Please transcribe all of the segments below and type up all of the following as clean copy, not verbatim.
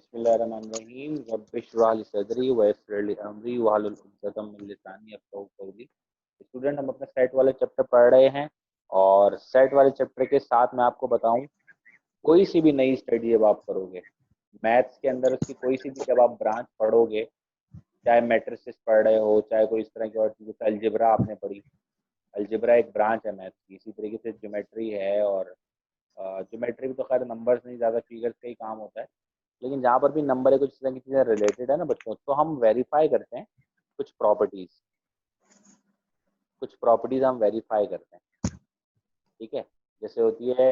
बिस्मिल्लाहिर्रहमानिर्रहीम रब्बिश इश्रह ली सदरी वयस्सिर ली अमरी वहलुल उक़दतम मिन लिसानी यफ़क़हू क़ौली। स्टूडेंट, हम अपने सेट वाले चैप्टर पढ़ रहे हैं और सेट वाले चैप्टर के साथ मैं आपको बताऊं, कोई सी भी नई स्टडी जब आप करोगे मैथ्स के अंदर, उसकी कोई सी भी जब आप ब्रांच पढ़ोगे, चाहे मैट्रिसेस पढ़ रहे हो, चाहे कोई इस तरह की और चीज़, अलजेब्रा आपने पढ़ी, अलजेब्रा एक ब्रांच है मैथ्स की। इसी तरीके से ज्योमेट्री है, और ज्योमेट्री में तो खैर नंबर्स नहीं, ज़्यादा फिगर्स का ही काम होता है, लेकिन जहाँ पर भी नंबर है, कुछ इस तरह की चीज़ें रिलेटेड है ना बच्चों, तो हम वेरीफाई करते हैं कुछ प्रॉपर्टीज़, हम वेरीफाई करते हैं। ठीक है, जैसे होती है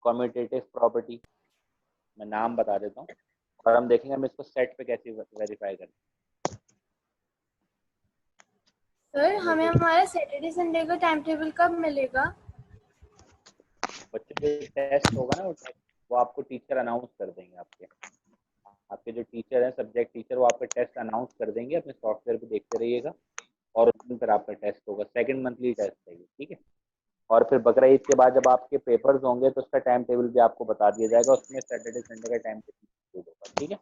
कम्यूटेटिव प्रॉपर्टी, मैं नाम बता देता हूँ और हम देखेंगे हम इसको सेट पे कैसे वेरीफाई करते हैं। सर, हमें हमारा सैटरडे संडे का टाइम टेबल कब मिलेगा? बच्चों जो टेस्ट होगा ना, वो आपको टीचर अनाउंस कर देंगे। आपके जो टीचर हैं, सब्जेक्ट टीचर, वो आपके टेस्ट अनाउंस कर देंगे। अपने सॉफ्टवेयर पे देखते रहिएगा और उस दिन फिर आपका टेस्ट होगा। सेकंड मंथली टेस्ट है ये, ठीक है। और फिर बकरा ईद के बाद जब आपके पेपर्स होंगे तो उसका टाइम टेबल भी आपको बता दिया जाएगा, उसमें सैटरडे संडे का टाइम टेबल होगा, ठीक है।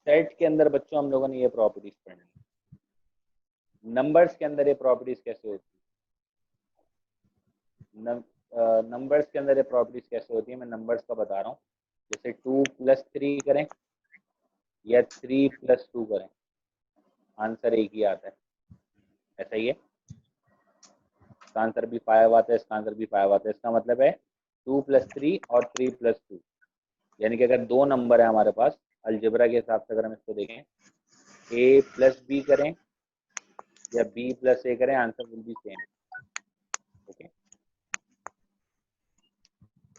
सेट के अंदर बच्चों हम लोगों ने ये प्रॉपर्टीज पढ़नी। नंबर्स के अंदर ये प्रॉपर्टीज कैसे होती है, नंबर्स के अंदर ये प्रॉपर्टीज कैसे होती है, मैं नंबर्स का बता रहा हूँ। जैसे 2+3 करें या 3+2 करें, आंसर एक ही आता है। ऐसा ही है, इसका आंसर भी 5 आता है, इसका आंसर भी 5 आता है। इसका मतलब है 2+3 और 3+2, यानी कि अगर दो नंबर है हमारे पास, अलजेब्रा के हिसाब से अगर हम इसको देखें, a+b करें या b+a करें, answer will B same. Okay,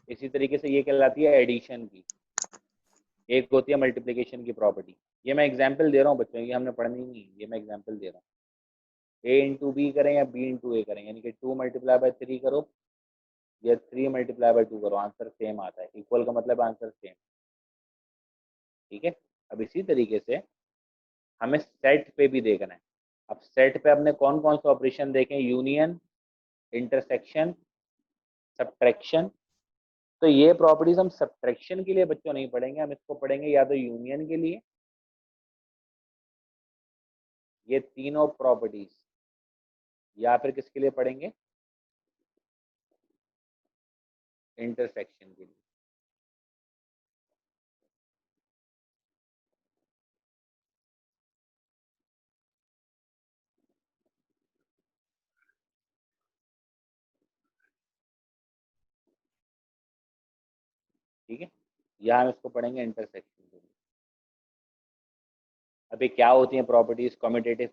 इसी तरीके से ये कहलाती है एडिशन की, एक होती है मल्टीप्लिकेशन की प्रॉपर्टी। ये मैं एग्जाम्पल दे रहा हूँ बच्चों, ये हमने पढ़नी नहीं, ये मैं एग्जाम्पल दे रहा हूँ। a×b करें या b×a करें, यानी कि 2×3 करो या 3×2 करो, आंसर सेम आता है। इक्वल का मतलब आंसर सेम, ठीक है। अब इसी तरीके से हमें सेट पे भी देखना है। अब सेट पे हमने कौन कौन से ऑपरेशन देखें, यूनियन, इंटरसेक्शन, सब्ट्रैक्शन। तो ये प्रॉपर्टीज हम सब्ट्रैक्शन के लिए बच्चों नहीं पढ़ेंगे, हम इसको पढ़ेंगे या तो यूनियन के लिए, ये तीनों प्रॉपर्टीज, या फिर किसके लिए पढ़ेंगे, इंटरसेक्शन के लिए। ठीक है, या हम इसको पढ़ेंगे इंटरसेक्शन के लिए। अभी क्या होती है प्रॉपर्टीज, कम्यूटेटिव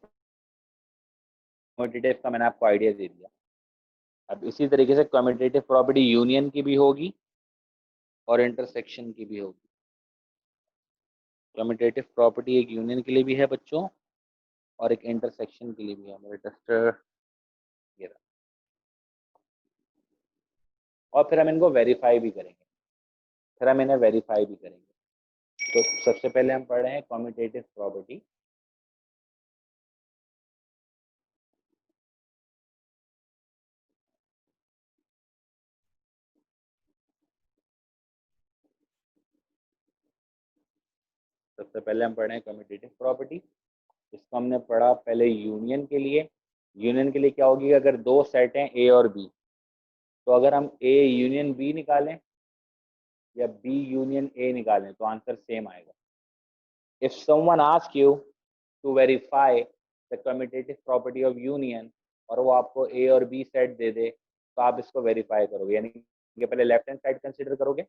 का मैंने आपको आइडिया दे दिया। अब इसी तरीके से कम्यूटेटिव प्रॉपर्टी यूनियन की भी होगी और इंटरसेक्शन की भी होगी। कम्यूटेटिव प्रॉपर्टी एक यूनियन के लिए भी है बच्चों, और एक इंटरसेक्शन के लिए भी है। मेरे टेस्टर ये रहा। और फिर हम इनको वेरीफाई भी करेंगे, फिर हम इन्हें वेरीफाई भी करेंगे। तो सबसे पहले हम पढ़ रहे हैं कम्यूटेटिव प्रॉपर्टी। सबसे पहले हम पढ़ रहे हैं कम्यूटेटिव प्रॉपर्टी। इसको हमने पढ़ा पहले यूनियन के लिए। यूनियन के लिए क्या होगी, अगर दो सेट हैं ए और बी, तो अगर हम ए यूनियन बी निकालें या बी यूनियन ए निकालें तो आंसर सेम आएगा। If someone ask you to verify the commutative property of union, और वो आपको ए और बी सेट दे दे, तो आप इसको वेरीफाई करोगे, यानी कि पहले लेफ्ट हैंड साइड कंसिडर करोगे,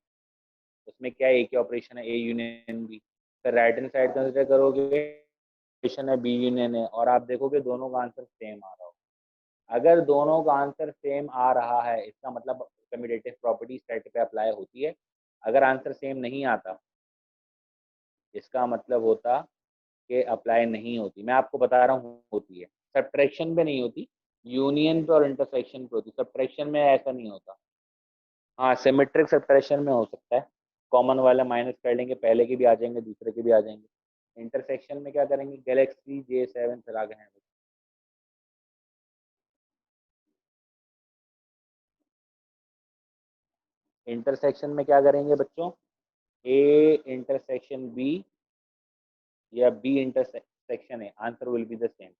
उसमें क्या है, ए की ऑपरेशन है, ए यूनियन बी। फिर राइट हैंड साइड कंसिडर करोगे, ऑपरेशन है बी यूनियन है, और आप देखोगे दोनों का आंसर सेम आ रहा हो। अगर दोनों का आंसर सेम आ रहा है, इसका मतलब कम्यूटेटिव प्रॉपर्टी सेट पे अप्लाई होती है। अगर आंसर सेम नहीं आता, इसका मतलब होता कि अप्लाई नहीं होती। मैं आपको बता रहा हूँ होती है, सब्ट्रैक्शन पे नहीं होती, यूनियन पे और इंटरसेक्शन पे होती। सब्ट्रैक्शन में ऐसा नहीं होता। हाँ, सिमेट्रिक सब्ट्रैक्शन में हो सकता है, कॉमन वाला माइनस कर लेंगे, पहले के भी आ जाएंगे, दूसरे के भी आ जाएंगे। इंटरसेक्शन में क्या करेंगे, गैलेक्सी J7 चला गए हैं। इंटरसेक्शन में क्या करेंगे बच्चों, ए इंटरसेक्शन बी या B intersection A, answer will be the same.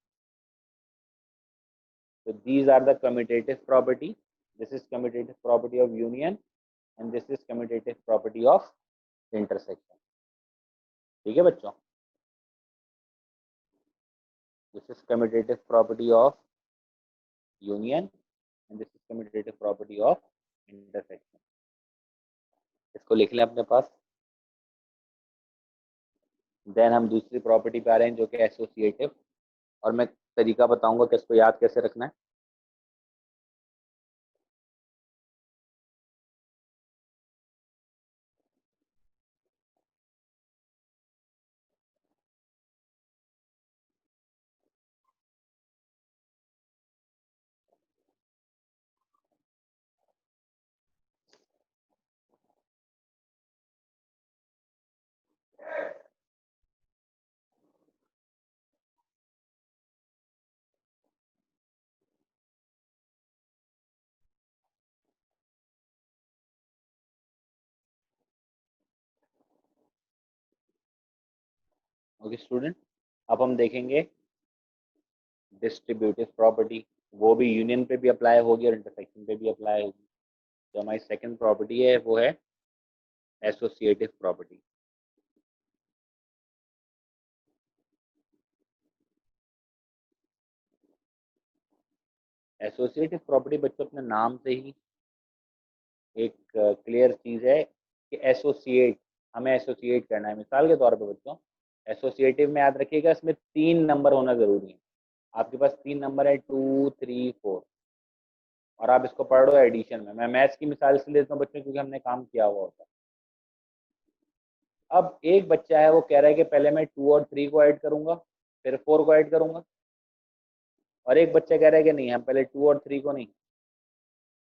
So these are the commutative property. This is commutative property of union and this is commutative property of intersection. ठीक है बच्चों, this is commutative property of union and this is commutative property of intersection. इसको लिख लें अपने पास. Then हम दूसरी property पे आ रहे हैं जो कि एसोसिएटिव, और मैं तरीका बताऊंगा कि इसको याद कैसे रखना है. ओके स्टूडेंट, अब हम देखेंगे डिस्ट्रीब्यूटिव प्रॉपर्टी. वो भी यूनियन पे भी अप्लाई होगी और इंटरसेक्शन पे भी अप्लाई होगी. जो हमारी सेकंड प्रॉपर्टी है वो है एसोसिएटिव प्रॉपर्टी. एसोसिएटिव प्रॉपर्टी बच्चों अपने नाम से ही एक क्लियर चीज है कि एसोसिएट, हमें एसोसिएट करना है. मिसाल के तौर पे बच्चों, एसोसिएटिव में याद रखिएगा इसमें 3 नंबर होना जरूरी है. आपके पास 3 नंबर है 2, 3, 4, और आप इसको पढ़ रहे हो एडिशन में. मैं मैथ्स की मिसाल से लेता हूँ बच्चों क्योंकि हमने काम किया हुआ होता है. अब एक बच्चा है वो कह रहा है कि पहले मैं 2 और 3 को ऐड करूंगा फिर 4 को ऐड करूंगा, और एक बच्चा कह रहा है कि नहीं हम पहले 2 और 3 को नहीं,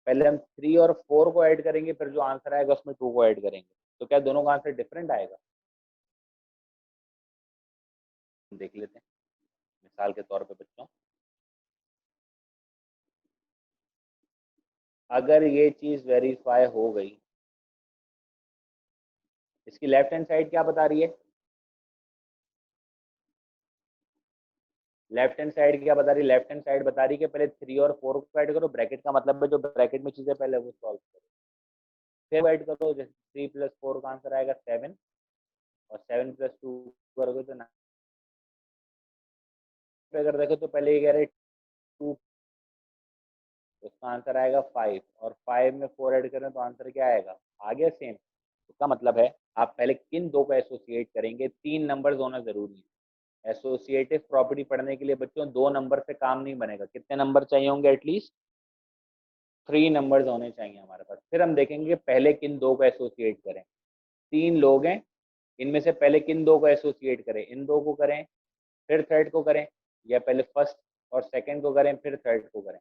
पहले हम 3 और 4 को ऐड करेंगे फिर जो आंसर आएगा उसमें 2 को ऐड करेंगे. तो क्या दोनों का आंसर डिफरेंट आएगा? देख लेते हैं मिसाल के तौर पे बच्चों. अगर ये चीज वेरीफाई हो गई, इसकी लेफ्ट हैंड साइड क्या बता रही है? लेफ्ट हैंड साइड क्या बता रही है? लेफ्ट हैंड साइड बता रही है कि पहले 3 और 4 को ऐड करो. ब्रैकेट का मतलब है जो ब्रैकेट में चीजें पहले वो सॉल्व करो, फिर ऐड करो. जैसे 3 + 4 का आंसर आएगा 7, और 7 + 2 करोगे तो 9. अगर देखो तो पहले ये कह रहे 2, उसका आंसर आएगा 5, और 5 में 4 ऐड करें तो आंसर क्या आएगा? आ गया सेम. इसका मतलब है आप पहले किन दो को एसोसिएट करेंगे, 3 नंबर्स होना जरूरी है. एसोसिएटिव प्रॉपर्टी पढ़ने के लिए बच्चों 2 नंबर से काम नहीं बनेगा. कितने नंबर चाहिए होंगे? एटलीस्ट 3 नंबर्स होने चाहिए हमारे पास. फिर हम देखेंगे पहले किन दो को एसोसिएट करें. 3 लोग हैं, इनमें से पहले किन दो को एसोसिएट करें? इन दो को करें फिर थर्ड को करें, या पहले फर्स्ट और सेकंड को करें फिर थर्ड को करें?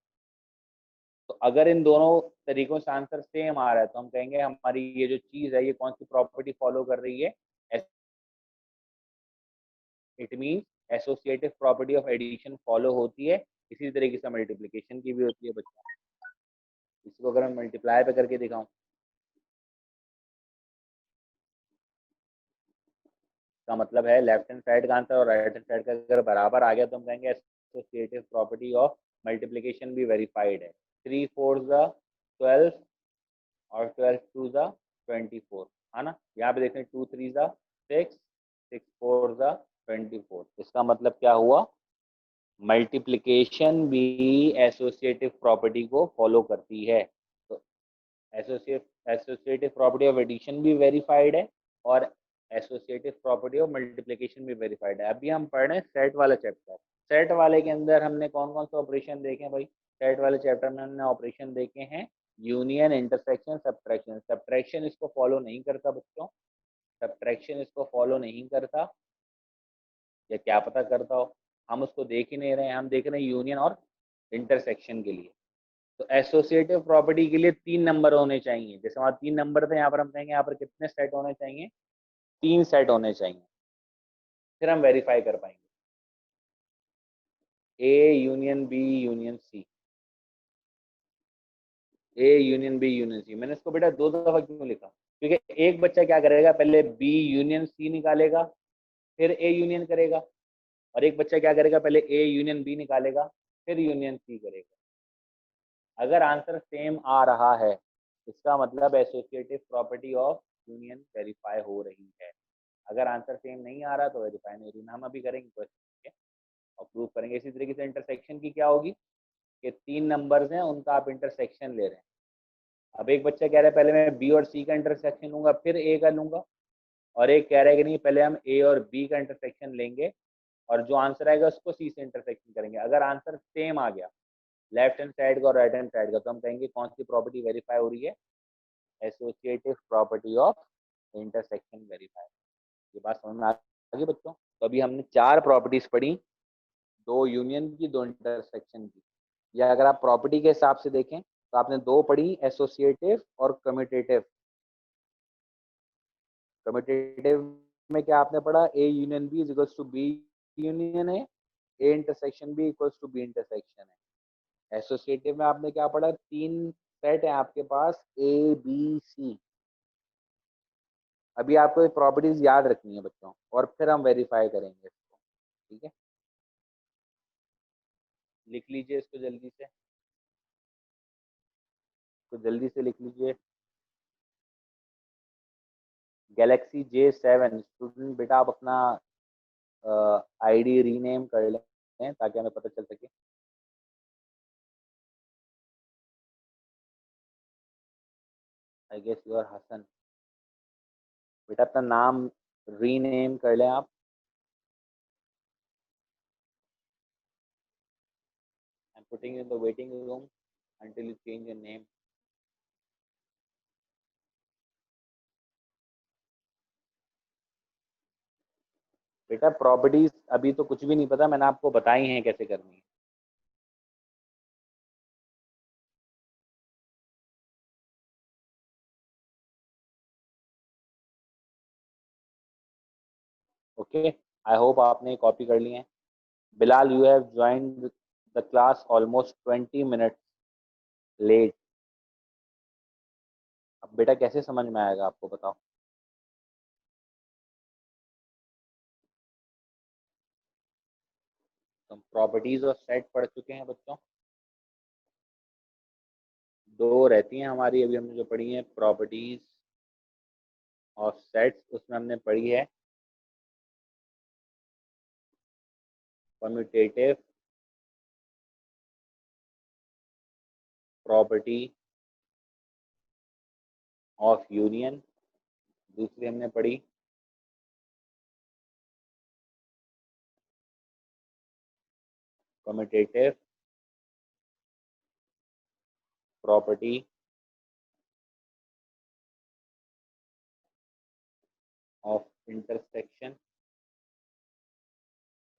तो अगर इन दोनों तरीकों से आंसर सेम आ रहा है तो हम कहेंगे हमारी ये जो चीज है ये कौन सी प्रॉपर्टी फॉलो कर रही है? It mean associative property of addition follow होती है. इसी तरीके से मल्टीप्लिकेशन की भी होती है बच्चों. इसको अगर मैं मल्टीप्लाई पे करके दिखाऊं, का मतलब है लेफ्ट हैंड साइड का आंसर और राइट हैंड साइड का अगर बराबर आ गया तो हम कहेंगे एसोसिएटिव प्रॉपर्टी ऑफ मल्टीप्लिकेशन भी वेरीफाइड है. 3 4 12 और 12 2 24, है ना. यहाँ पे देखें 2 3 6, 6 4 24. इसका मतलब क्या हुआ? मल्टीप्लिकेशन भी एसोसिएटिव प्रॉपर्टी को फॉलो करती है. तो एसोसिएटिव प्रॉपर्टी ऑफ एडिशन भी वेरीफाइड है और एसोसिएटिव प्रॉपर्टी ऑफ मल्टीप्लिकेशन भी वेरीफाइड है. अभी हम पढ़ रहे हैं सेट वाला चैप्टर. सेट वाले के अंदर हमने कौन कौन से ऑपरेशन देखे हैं भाई? सेट वाले चैप्टर में हमने ऑपरेशन देखे हैं यूनियन, इंटरसेक्शन, सब्ट्रैक्शन. सब्ट्रैक्शन इसको फॉलो नहीं करता बच्चों, सब्ट्रैक्शन इसको फॉलो नहीं करता, या क्या पता करता हो, हम उसको देख ही नहीं रहे हैं. हम देख रहे हैं यूनियन और इंटरसेक्शन के लिए. तो एसोसिएटिव प्रॉपर्टी के लिए 3 नंबर होने चाहिए. जैसे वहाँ 3 नंबर थे, यहाँ पर हम कहेंगे यहाँ पर कितने सेट होने चाहिए? 3 सेट होने चाहिए. फिर हम वेरीफाई कर पाएंगे. A union B union C, A union B union C. मैंने इसको बेटा 2 दफा क्यों लिखा, क्योंकि एक बच्चा क्या करेगा, पहले बी यूनियन सी निकालेगा फिर ए यूनियन करेगा, और एक बच्चा क्या करेगा, पहले ए यूनियन बी निकालेगा फिर यूनियन सी करेगा। अगर आंसर सेम आ रहा है इसका मतलब associative property of union verify हो रही है। अगर आंसर सेम नहीं आ रहा तो वेरीफाई नहीं हो रही। हम अभी करेंगे क्वेश्चन और प्रूव करेंगे। इसी तरीके से इंटरसेक्शन की क्या होगी कि 3 नंबर्स हैं उनका आप इंटरसेक्शन ले रहे हैं। अब एक बच्चा कह रहा है पहले मैं बी और सी का इंटरसेक्शन लूंगा फिर ए का लूंगा, और एक कह रहा है कि नहीं पहले हम ए और बी का इंटरसेक्शन लेंगे और जो आंसर आएगा उसको सी से इंटरसेक्शन करेंगे। अगर आंसर सेम आ गया लेफ्ट हैंड साइड का और राइट हैंड साइड का, तो हम कहेंगे कौन सी प्रॉपर्टी वेरीफाई हो रही है, associative property of intersection verify. ये बात समझ में आ गई बच्चों? तो अभी हमने 4 प्रॉपर्टीज पढ़ी, 2 यूनियन की 2 इंटरसेक्शन की। या अगर आप प्रॉपर्टी के हिसाब से देखें तो आपने 2 पढ़ी, एसोसिएटिव और कम्यूटेटिव। कम्यूटेटिव में क्या आपने पढ़ा, A union B is equals to B union A intersection B equals to B intersection है। एसोसिएटिव में आपने क्या पढ़ा, 3 सेट है आपके पास ए बी सी। अभी आपको ये प्रॉपर्टीज याद रखनी है बच्चों और फिर हम वेरीफाई करेंगे इसको, ठीक है? लिख लीजिए इसको जल्दी से, तो जल्दी से लिख लीजिए। गैलेक्सी J7 स्टूडेंट बेटा आप अपना आईडी रीनेम कर लें ताकि हमें पता चल सके। I guess you are Hasan. बेटा अपना नाम रीनेम कर लें आप। I am putting in the waiting room until you change your name. बेटा प्रॉपर्टीज अभी तो कुछ भी नहीं पता, मैंने आपको बताई हैं कैसे करनी है। ओके, आई होप आपने कॉपी कर ली है। Bilal you have joined the class almost 20 minutes late. अब बेटा कैसे समझ में आएगा आपको, बताओ? तो हम प्रॉपर्टीज और सेट पढ़ चुके हैं बच्चों। 2 रहती हैं हमारी, अभी हमने जो पढ़ी है प्रॉपर्टीज और सेट्स, उसमें हमने पढ़ी है कम्यूटेटिव प्रॉपर्टी ऑफ यूनियन। दूसरी हमने पढ़ी कम्यूटेटिव प्रॉपर्टी ऑफ इंटरसेक्शन।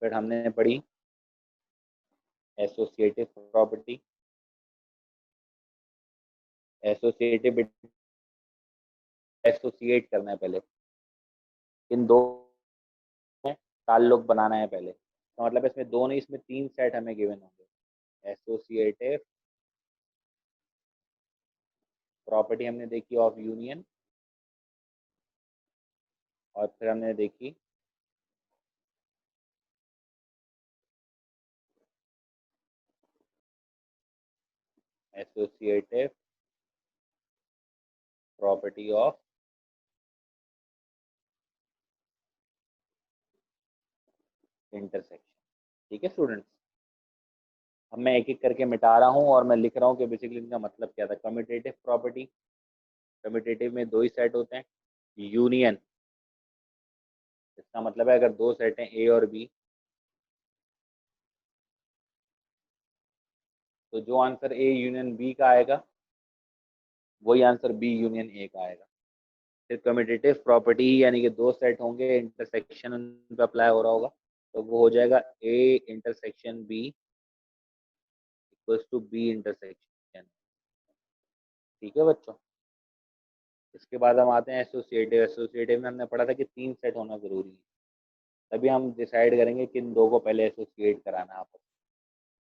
फिर हमने पढ़ी एसोसिएटिव प्रॉपर्टी। एसोसिएटिव एसोसिएट करना है पहले, इन 2 में ताल्लुक बनाना है पहले, तो मतलब इसमें 2 नहीं, इसमें 3 सेट हमें गिवन होंगे। एसोसिएटिव प्रॉपर्टी हमने देखी ऑफ यूनियन, और फिर हमने देखी एसोसिएटिव प्रॉपर्टी ऑफ इंटरसेक्शन। ठीक है स्टूडेंट्स, अब मैं एक एक करके मिटा रहा हूँ और मैं लिख रहा हूँ कि बेसिकली इनका मतलब क्या था। कम्यूटेटिव प्रॉपर्टी, कम्यूटेटिव में 2 ही सेट होते हैं। यूनियन, इसका मतलब है अगर 2 सेट हैं ए और बी, तो जो आंसर ए यूनियन बी का आएगा वही आंसर बी यूनियन ए का आएगा। फिर कम्यूटेटिव प्रॉपर्टी यानी कि 2 सेट होंगे, इंटरसेक्शन पे अप्लाई हो रहा होगा, तो वो हो जाएगा A intersection B equals to B intersection. ठीक है बच्चों, इसके बाद हम आते हैं एसोसिएटिव। एसोसिएटिव में हमने पढ़ा था कि 3 सेट होना जरूरी है, तभी हम डिसाइड करेंगे किन 2 को पहले एसोसिएट कराना है आपस में।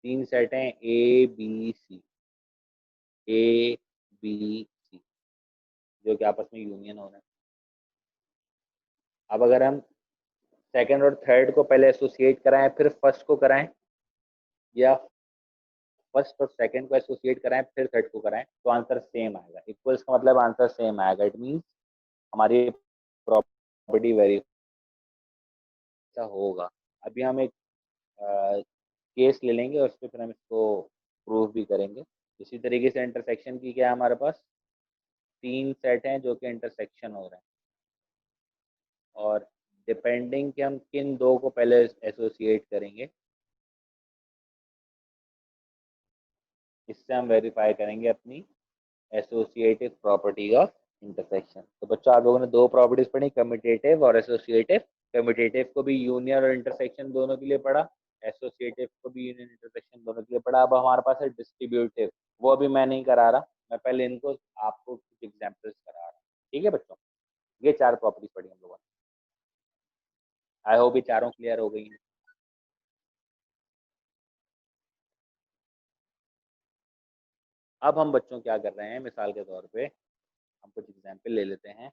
3 सेट हैं A B C. A B C, जो कि आपस में यूनियन हो रहे हैं। अब अगर हम सेकंड और थर्ड को पहले एसोसिएट कराएं फिर फर्स्ट को कराएं, या फर्स्ट और सेकंड को एसोसिएट कराएं फिर थर्ड को कराएं, तो आंसर सेम आएगा। इक्वल्स का मतलब आंसर सेम आएगा। इट मीन्स हमारी प्रॉपर्टी वेरीफाई होगा। अभी हम एक केस ले लेंगे और उस पर फिर हम इसको प्रूव भी करेंगे। इसी तरीके से इंटरसेक्शन की क्या है, हमारे पास 3 सेट हैं जो कि इंटरसेक्शन हो रहे हैं, और डिपेंडिंग कि हम किन 2 को पहले एसोसिएट करेंगे, इससे हम वेरीफाई करेंगे अपनी एसोसिएटिव प्रॉपर्टी ऑफ इंटरसेक्शन। तो बच्चों आप लोगों ने 2 प्रॉपर्टीज पढ़ी, कम्यूटेटिव और एसोसिएटिव। कम्यूटेटिव को भी यूनियन और इंटरसेक्शन दोनों के लिए पढ़ा, एसोसिएटिव को भी यूनियन इंटरसेक्शन दोनों के लिए पढ़ा। अब हमारे पास है डिस्ट्रीब्यूटिव, वो अभी मैं नहीं करा रहा, मैं पहले इनको आपको कुछ एग्जाम्पल्स करा रहा हूँ। ठीक है बच्चों, ये 4 प्रॉपर्टीज पढ़ी हम लोगों ने। आई होप ये चारों क्लियर हो गई हैं। अब हम बच्चों क्या कर रहे हैं, मिसाल के तौर पे हम कुछ एग्जाम्पल ले लेते हैं।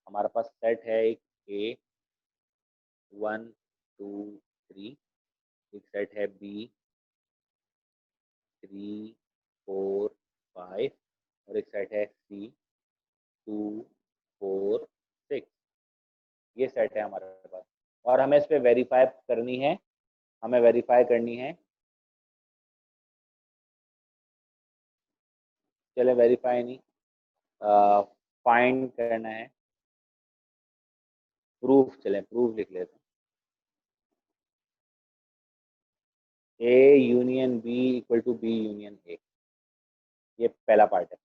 हमारे पास सेट है एक ए 1 2 3, एक सेट है बी 3 4 5, और एक सेट है सी 2 4 6। ये सेट है हमारे पास, और हमें इस पे वेरीफाई करनी है। हमें वेरीफाई करनी है, चले वेरीफाई नहीं, फाइंड करना है, प्रूफ, चले प्रूफ लिख लेते हैं। A union B equal to B union A, ये पहला पार्ट है।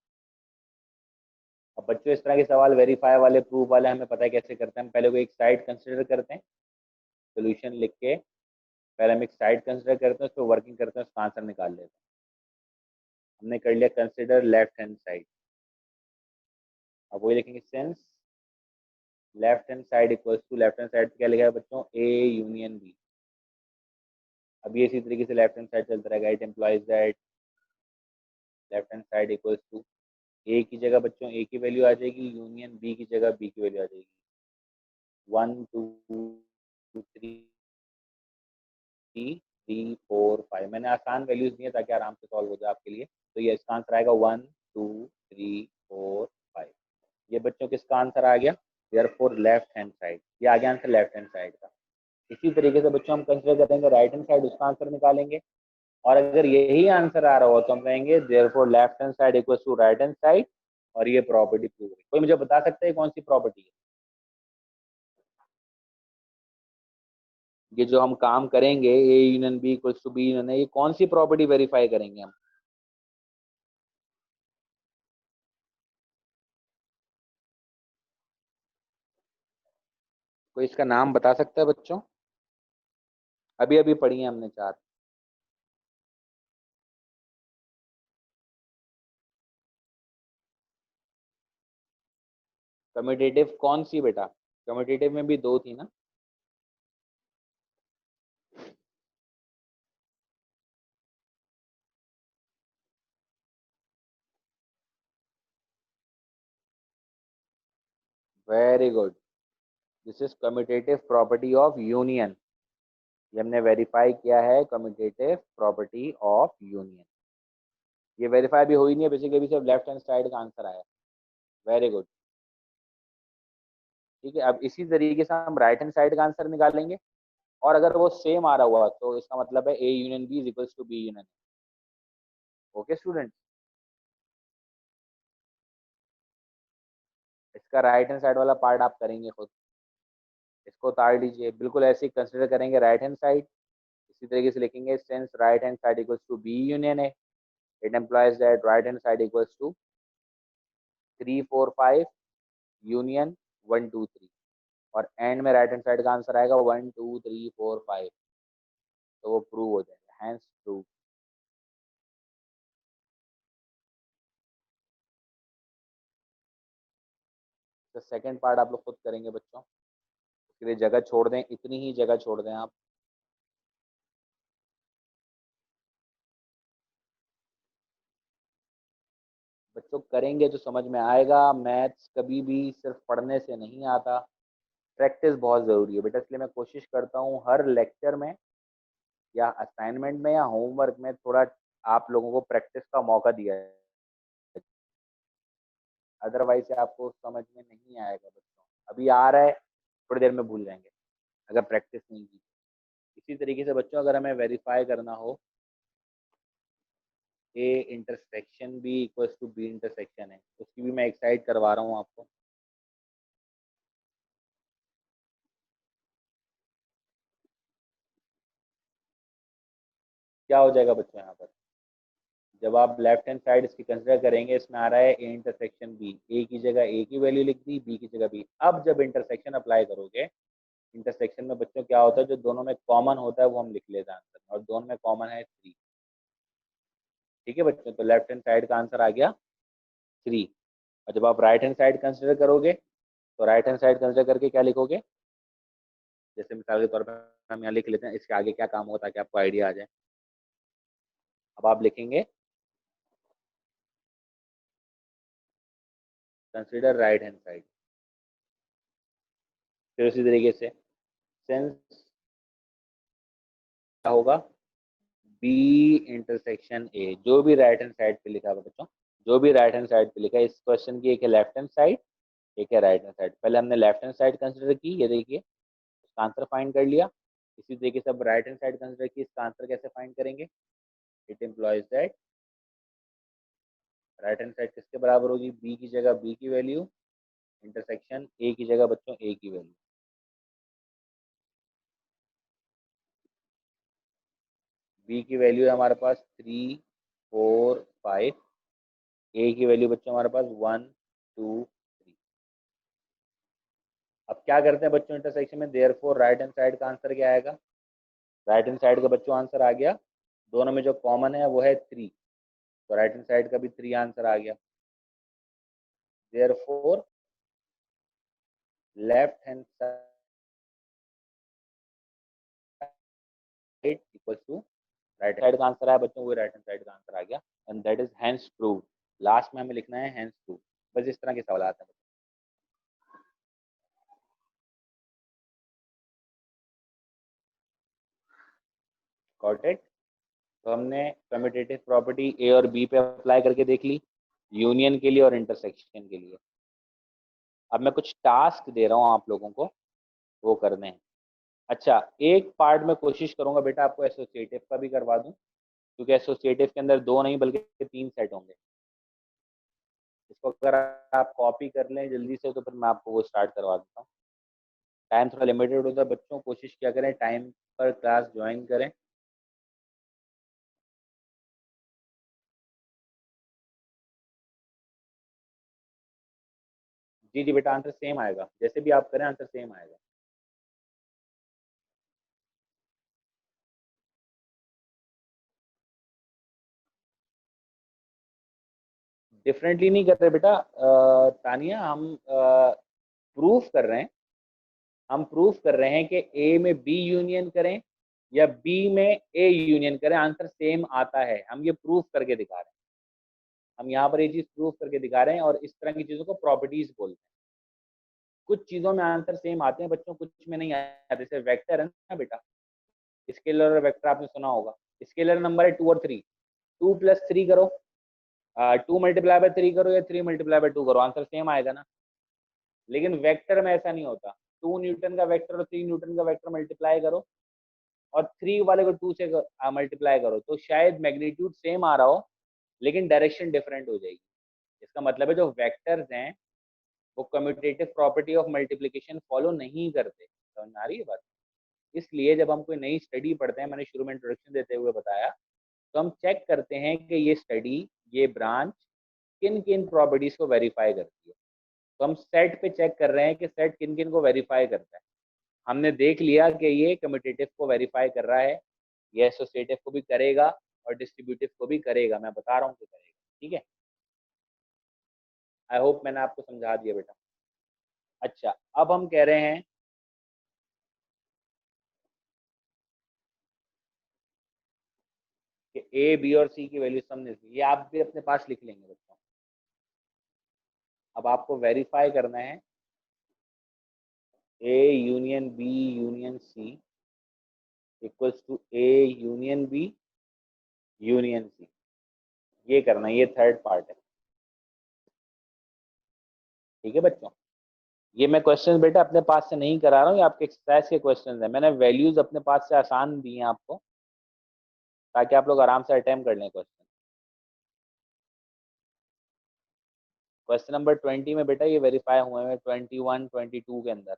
अब बच्चों इस तरह के सवाल वेरीफाई वाले, प्रूफ वाले, हमें पता है कैसे करते हैं। हम पहले को एक साइड कंसिडर करते हैं, सोल्यूशन लिख के पहले हम एक साइड कंसिडर करते हैं, उस पर वर्किंग करते हैं, उसका आंसर निकाल लेते हैं। हमने कर लिया कंसिडर लेफ्ट हैंड साइड। अब वही लिखेंगे, since left hand side equals to, left hand side क्या लिखा है बच्चों, ए यूनियन बी। अब ये इसी तरीके से लेफ्ट हैंड साइड चलता रहेगा। It implies that left hand side equals to, A की जगह बच्चों ए की वैल्यू आ जाएगी, यूनियन बी की जगह बी की वैल्यू आ जाएगी। 1 2 3 3 4 5, मैंने आसान वैल्यूज दी है ताकि आराम से सॉल्व हो जाए आपके लिए। तो ये इसका आंसर आएगा 1 2 3 4 5। ये बच्चों किसका आंसर आ गया, देयरफॉर लेफ्ट हैंड साइड। ये आ गया आंसर लेफ्ट हैंड साइड का। इसी तरीके से बच्चों हम कंसिडर करेंगे राइट हैंड साइड, उसका आंसर निकालेंगे। और अगर यही आंसर आ रहा हो तो हम कहेंगे therefore left hand side equals to right hand side, और ये प्रॉपर्टी प्रूव है। कोई मुझे बता सकता है कौन सी प्रॉपर्टी है? ये जो हम काम करेंगे A union B equals to B union, ये कौन सी प्रॉपर्टी वेरीफाई करेंगे हम? कोई इसका नाम बता सकता है बच्चों? अभी अभी पढ़ी है हमने 4। कम्यूटेटिव कौन सी बेटा? कम्यूटेटिव में भी 2 थी ना। Very good, this is commutative property of union. ये हमने वेरीफाई किया है, कम्यूटेटिव प्रॉपर्टी ऑफ यूनियन। ये वेरीफाई भी हुई नहीं है, बेसिकली सिर्फ लेफ्ट हैंड साइड का आंसर आया। Very good. ठीक है, अब इसी तरीके से हम राइट हैंड साइड का आंसर निकालेंगे, और अगर वो सेम आ रहा हुआ तो इसका मतलब है A union B is equals to B union. Okay student, इसका राइट हैंड साइड वाला पार्ट आप करेंगे खुद, इसको उतार लीजिए। बिल्कुल ऐसे ही कंसिडर करेंगे राइट हैंड साइड, इसी तरीके से लिखेंगे since right hand side equals to B union है, it implies that right hand side equals to 3 4 5 union 1 2 3, और एंड में राइट हैंड साइड का आंसर आएगा 1 2 3 4 5। तो वो प्रूव हो जाएगा, हैंस प्रूव। तो सेकंड पार्ट आप लोग खुद करेंगे बच्चों, इसके लिए जगह छोड़ दें, इतनी ही जगह छोड़ दें आप। बच्चों करेंगे तो समझ में आएगा। मैथ्स कभी भी सिर्फ पढ़ने से नहीं आता, प्रैक्टिस बहुत ज़रूरी है बेटा। इसलिए मैं कोशिश करता हूँ हर लेक्चर में या असाइनमेंट में या होमवर्क में थोड़ा आप लोगों को प्रैक्टिस का मौका दिया है। अदरवाइज आपको समझ में नहीं आएगा बच्चों। अभी आ रहा है, थोड़ी देर में भूल जाएंगे अगर प्रैक्टिस नहीं की। इसी तरीके से बच्चों अगर हमें वेरीफाई करना हो A intersection B equals to B intersection है, उसकी भी मैं एक साइड करवा रहा हूँ आपको। क्या हो जाएगा बच्चों यहाँ पर, जब आप लेफ्ट हैंड साइड इसकी कंसिडर करेंगे, इसमें आ रहा है ए इंटरसेक्शन बी, ए की जगह ए की वैल्यू लिख दी, बी की जगह बी। अब जब इंटरसेक्शन अप्लाई करोगे, इंटरसेक्शन में बच्चों क्या होता है, जो दोनों में कॉमन होता है वो हम लिख लेते हैं आंसर में, और दोनों में कॉमन है 3। ठीक है बच्चों, तो लेफ्ट हैंड साइड का आंसर आ गया 3। और जब आप राइट हैंड साइड कंसिडर करोगे, तो राइट हैंड साइड कंसिडर करके क्या लिखोगे, जैसे मिसाल के तौर पर हम यहाँ लिख लेते हैं, इसके आगे क्या काम होता है ताकि आपको आइडिया आ जाए। अब आप लिखेंगे कंसिडर राइट हैंड साइड। फिर उसी तरीके से सिंस क्या होगा, बी इंटरसेक्शन ए, जो भी राइट हैंड साइड पे लिखा है बच्चों, जो भी राइट हैंड साइड पे लिखा है, इस क्वेश्चन की एक है लेफ्ट हैंड साइड, एक है राइट हैंड साइड। पहले हमने लेफ्ट हैंड साइड कंसिडर की, ये देखिए इसका आंसर फाइंड कर लिया। इसी तरीके से अब राइट हैंड साइड कंसिडर की, इसका आंसर कैसे फाइंड करेंगे। It employees that right hand side किसके बराबर होगी, बी की जगह बी की वैल्यू, इंटरसेक्शन ए की जगह बच्चों ए की वैल्यू। बी की वैल्यू है हमारे पास 3 4 5, ए की वैल्यू बच्चों हमारे पास 1 2 3। अब क्या करते हैं बच्चों इंटरसेक्शन में, देयरफॉर राइट हैंड साइड का आंसर क्या आएगा, राइट हैंड साइड का बच्चों आंसर आ गया, दोनों में जो कॉमन है वो है 3, तो राइट हैंड साइड का भी 3 आंसर आ गया। Therefore left hand side equal to right side का आंसर आया बच्चों, वो राइट हैंड साइड का आंसर आ गया, and that is hence prove. Last में हमें लिखना है हैंस प्रूव। बस इस तरह के सवाल आते हैं। Got it. तो हमने कम्यूटेटिव प्रॉपर्टी ए और बी पे अप्लाई करके देख ली, यूनियन के लिए और इंटरसेक्शन के लिए। अब मैं कुछ टास्क दे रहा हूँ आप लोगों को, वो करने हैं। अच्छा, एक पार्ट में कोशिश करूंगा बेटा आपको एसोसिएटिव का भी करवा दूं, क्योंकि एसोसिएटिव के अंदर 2 नहीं बल्कि 3 सेट होंगे। इसको अगर आप कॉपी कर लें जल्दी से, तो फिर मैं आपको वो स्टार्ट करवा देता हूँ। टाइम थोड़ा लिमिटेड होता है बच्चों, कोशिश क्या करें टाइम पर क्लास ज्वाइन करें। जी जी बेटा, आंसर सेम आएगा, जैसे भी आप करें आंसर सेम आएगा। डिफरेंटली नहीं कर रहे बेटा, तानिया, हम प्रूफ कर रहे हैं। हम प्रूफ कर रहे हैं कि ए में बी यूनियन करें या बी में ए यूनियन करें, आंसर सेम आता है। हम ये प्रूफ करके दिखा रहे हैं। हम यहाँ पर ये चीज प्रूफ करके दिखा रहे हैं, और इस तरह की चीजों को प्रॉपर्टीज बोलते हैं। कुछ चीजों में आंसर सेम आते हैं बच्चों, कुछ में नहीं आते। जैसे वेक्टर है ना बेटा, स्केलर और वेक्टर आपने सुना होगा। स्केलर नंबर है 2 और 3, 2 + 3 करो, 2 × 3 करो या 3 × 2 करो, आंसर सेम आएगा ना। लेकिन वेक्टर में ऐसा नहीं होता। 2 न्यूटन का वेक्टर और 3 न्यूटन का वेक्टर मल्टीप्लाई करो, और 3 वाले को 2 से मल्टीप्लाई करो, तो शायद मैग्नीट्यूड सेम आ रहा हो लेकिन डायरेक्शन डिफरेंट हो जाएगी। इसका मतलब है जो वेक्टर्स हैं वो commutative property of multiplication follow नहीं करते। समझ में आ रही है बात। इसलिए जब हम कोई नई स्टडी पढ़ते हैं, मैंने शुरू में इंट्रोडक्शन देते हुए बताया, तो हम चेक करते हैं कि ये स्टडी, ये ब्रांच किन किन प्रॉपर्टीज को वेरीफाई करती है। तो हम सेट पे चेक कर रहे हैं कि सेट किन किन को वेरीफाई करता है। हमने देख लिया कि ये कम्यूटेटिव को वेरीफाई कर रहा है, ये एसोसिएटिव को भी करेगा और डिस्ट्रीब्यूटिव को भी करेगा। मैं बता रहा हूँ कि करेगा। ठीक है, आई होप मैंने आपको समझा दिया बेटा। अच्छा, अब हम कह रहे हैं कि ए बी और सी की वैल्यू समझने से, ये आप भी अपने पास लिख लेंगे बच्चों। अब आपको वेरीफाई करना है A union B union C equals to A union B union C, ये करना है, ये थर्ड पार्ट है। ठीक है बच्चों, ये मैं क्वेश्चन बेटा अपने पास से नहीं करा रहा हूँ, ये आपके एक्सरसाइज के क्वेश्चन है। मैंने वैल्यूज अपने पास से आसान दी हैं आपको, ताकि आप लोग आराम से अटेम्प्ट कर लें क्वेश्चन। क्वेश्चन नंबर 20 में बेटा ये वेरीफाई हुए हैं 21 22 के अंदर,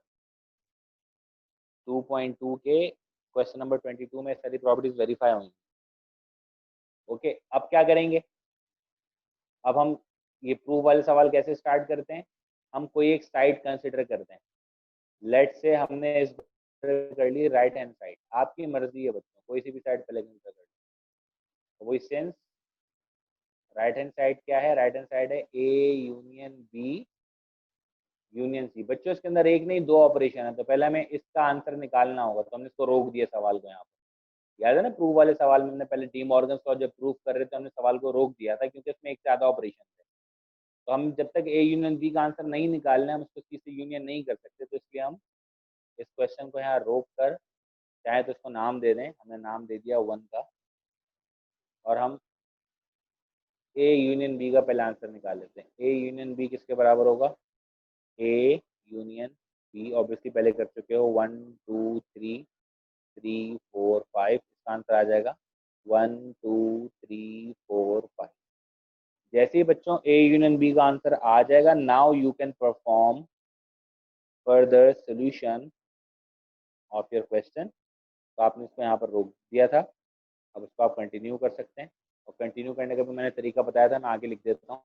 2.2 के क्वेश्चन नंबर 22 में सारी प्रॉपर्टीज वेरीफाई हुई। ओके, अब क्या करेंगे, अब हम ये प्रूफ वाले सवाल कैसे स्टार्ट करते हैं, हम कोई एक साइड कंसिडर करते हैं। लेट से हमने इस कर ली राइट हैंड साइड, आपकी मर्जी है बच्चों, कोई सी भी साइड पहले कंसिडर कर, तो वही सेंस राइट हैंड साइड क्या है, राइट हैंड साइड है A union B union C. बच्चों इसके अंदर एक नहीं दो ऑपरेशन है, तो पहले हमें इसका आंसर निकालना होगा, तो हमने इसको रोक दिया सवाल को यहाँ पर। याद है ना प्रूफ वाले सवाल में हमने पहले डी मॉर्गन का जब प्रूफ कर रहे थे हमने सवाल को रोक दिया था, क्योंकि इसमें एक से ज्यादा ऑपरेशन थे। तो हम जब तक ए यूनियन बी का आंसर नहीं निकालना है हम उसको सी से यूनियन नहीं कर सकते, तो इसलिए हम इस क्वेश्चन को यहाँ रोक कर चाहे तो इसको नाम दे दें, हमने नाम दे दिया 1 का, और हम ए यूनियन बी का पहले आंसर निकाल लेते हैं। ए यूनियन बी किसके बराबर होगा, ए यूनियन बी ऑब्वियसली पहले कर चुके हो, 1 2 3 3 4 5, इसका आंसर आ जाएगा 1 2 3 4 5। जैसे ही बच्चों ए यूनियन बी का आंसर आ जाएगा, now you can perform further solution of your question. तो आपने इसको यहाँ पर रोक दिया था, अब इसको आप कंटिन्यू कर सकते हैं, और कंटिन्यू करने का भी मैंने तरीका बताया था, मैं आगे लिख देता हूँ।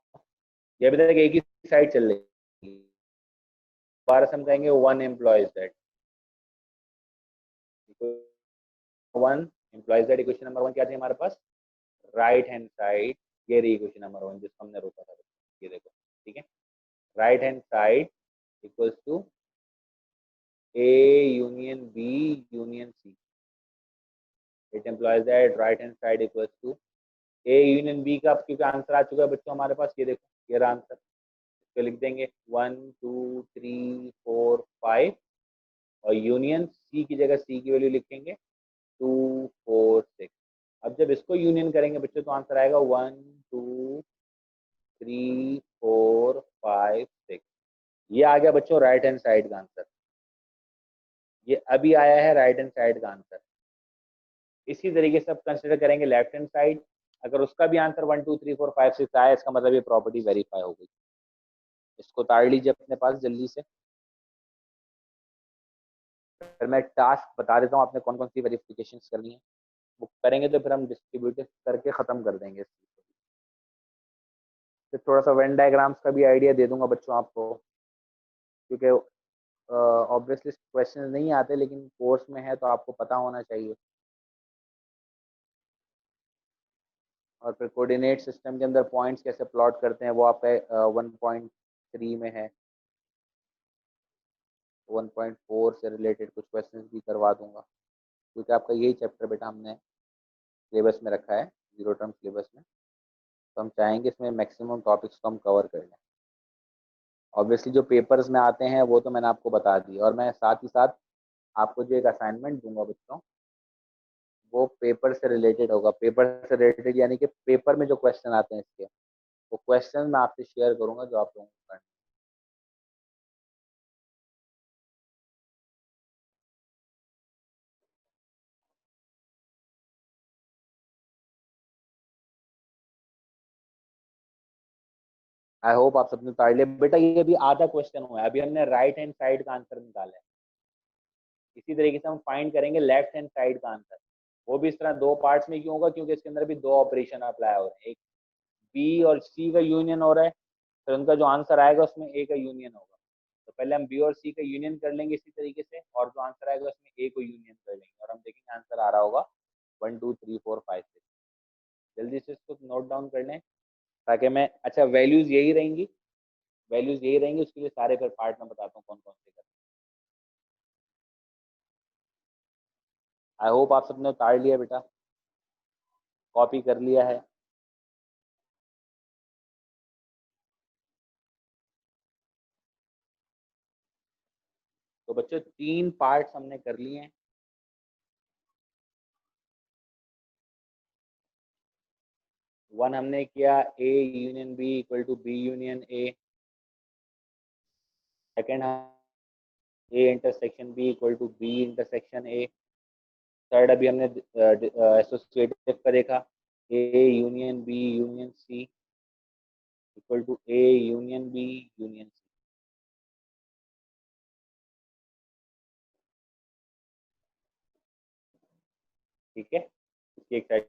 ये अभी तक एक ही साइड चल रही है, दोबारा समझाएंगे, 1 employees that, 1 employees that, equation number 1 क्या थी हमारे पास, राइट हैंड साइड, ये रही इक्वेशन नंबर 1 जिसको हमने रोका था, ये देखो, ठीक है, right hand side equals to A union B union C, it employs that right hand side equals to A union B का, क्योंकि आंसर आ चुका है बच्चों हमारे पास, ये देखो ये रहा आंसर, इसको लिख देंगे 1 2 3 4 5, और यूनियन सी की जगह सी की वैल्यू लिखेंगे 2 4 6। अब जब इसको यूनियन करेंगे बच्चों तो आंसर आएगा 1 2 3 4 5 6। ये आ गया बच्चों राइट हैंड साइड का आंसर, ये अभी आया है राइट हैंड साइड का आंसर। इसी तरीके से अब कंसिडर करेंगे लेफ्ट हैंड साइड, अगर उसका भी आंसर 1 2 3 4 5 6 आया, इसका मतलब ये प्रॉपर्टी वेरीफाई हो गई। इसको उतार लीजिए अपने पास जल्दी से, फिर मैं टास्क बता देता हूँ आपने कौन कौन सी वेरिफिकेशन करनी है, वो करेंगे तो फिर हम डिस्ट्रीब्यूटिव करके खत्म कर देंगे। फिर थोड़ा सा वेन डायग्राम्स का भी आइडिया दे दूंगा बच्चों आपको, क्योंकि ऑब्वियसली क्वेश्चन नहीं आते, लेकिन कोर्स में है तो आपको पता होना चाहिए। और फिर कोऑर्डिनेट सिस्टम के अंदर पॉइंट्स कैसे प्लॉट करते हैं वो आपका 1.3 में है, 1.4 से रिलेटेड कुछ क्वेश्चंस भी करवा दूंगा, क्योंकि आपका यही चैप्टर बेटा हमने सिलेबस में रखा है, जीरो टर्म सिलेबस में, तो हम चाहेंगे इसमें मैक्सिमम टॉपिक्स को हम कवर कर लें। ऑब्वियसली जो पेपर्स में आते हैं वो तो मैंने आपको बता दी, और मैं साथ ही साथ आपको जो एक असाइनमेंट दूंगा बच्चों, वो पेपर से रिलेटेड होगा। पेपर से रिलेटेड यानी कि पेपर में जो क्वेश्चन आते हैं इसके, वो क्वेश्चन मैं आपसे शेयर करूंगा जो आप लोगों को करना। आई होप आप सबने उतार लिया बेटा। ये अभी आधा क्वेश्चन हुआ है, अभी हमने राइट हैंड साइड का आंसर निकाला है, इसी तरीके से हम फाइंड करेंगे लेफ्ट हैंड साइड का आंसर। वो भी इस तरह दो पार्ट्स में क्यों होगा, क्योंकि इसके अंदर भी दो ऑपरेशन अप्लाई हो रहे हैं, एक बी और सी का यूनियन हो रहा है, फिर उनका जो आंसर आएगा उसमें ए का यूनियन होगा। तो पहले हम बी और सी का यूनियन कर लेंगे इसी तरीके से, और जो आंसर आएगा उसमें ए को यूनियन कर लेंगे, और हम देखेंगे आंसर आ रहा होगा 1 2 3 4 5 6। जल्दी से इसको नोट डाउन कर लें, ताकि मैं, अच्छा वैल्यूज यही रहेंगी, वैल्यूज यही रहेंगी, उसके लिए सारे फिर पार्ट में बताता हूँ कौन कौन से करते हैं। आई होप आप सबने उतार लिया बेटा, कॉपी कर लिया है। तो बच्चों 3 पार्ट्स हमने कर लिए हैं। वन हमने किया A union B equal to B union A. Second A intersection B equal to B intersection A. Third अभी हमने एसोसिएटिव का देखा, A union B union C equal to A union B union C. ठीक है, इसकी एक side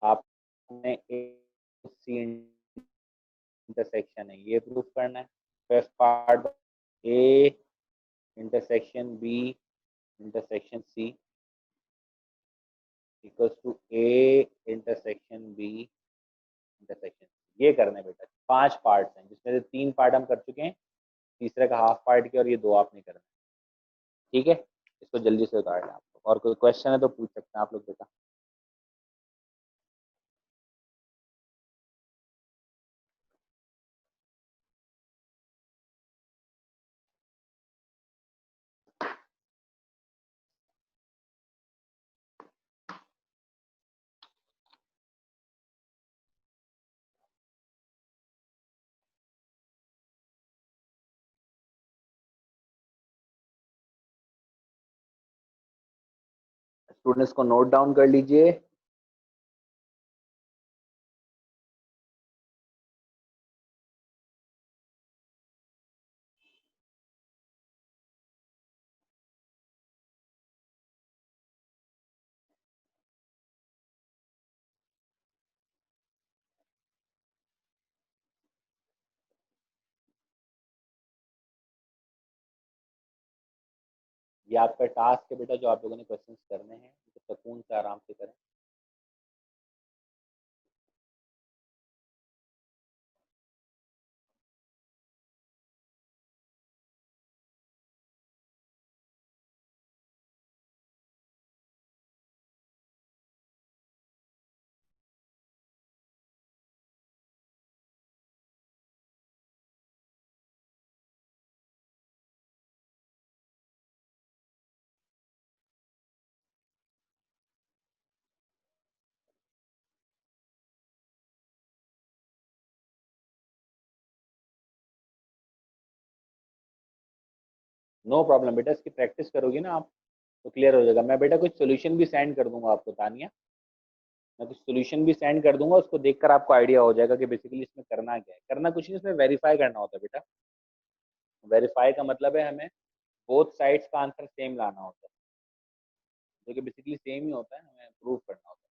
आपने ए सी intersection है ये प्रूफ करना है। First part A intersection B intersection C equals to A intersection B intersection, ये करना है बेटा। 5 पार्ट्स हैं जिसमें से 3 पार्ट हम कर चुके हैं, तीसरे का हाफ पार्ट किया और ये 2 आपने करना है। ठीक है, इसको जल्दी से उतार लें आप लोग। और कोई क्वेश्चन है तो पूछ सकते हैं आप लोग बेटा। स्टूडेंट्स को नोट डाउन कर लीजिए। ये आपका टास्क है बेटा, जो आप लोगों ने क्वेश्चंस करने हैं, तो सुकून से आराम से करें। नो प्रॉब्लम बेटा, इसकी प्रैक्टिस करोगी ना आप तो क्लियर हो जाएगा। मैं बेटा कुछ सोल्यूशन भी सेंड कर दूंगा आपको तानिया, मैं कुछ सोल्यूशन भी सेंड कर दूंगा, उसको देखकर आपको आइडिया हो जाएगा कि बेसिकली इसमें करना क्या है। करना कुछ नहीं, इसमें वेरीफाई करना होता है बेटा। वेरीफाई का मतलब है हमें बोथ साइड्स का आंसर सेम लाना होता है, जो कि बेसिकली सेम ही होता है, हमें प्रूव करना होता है।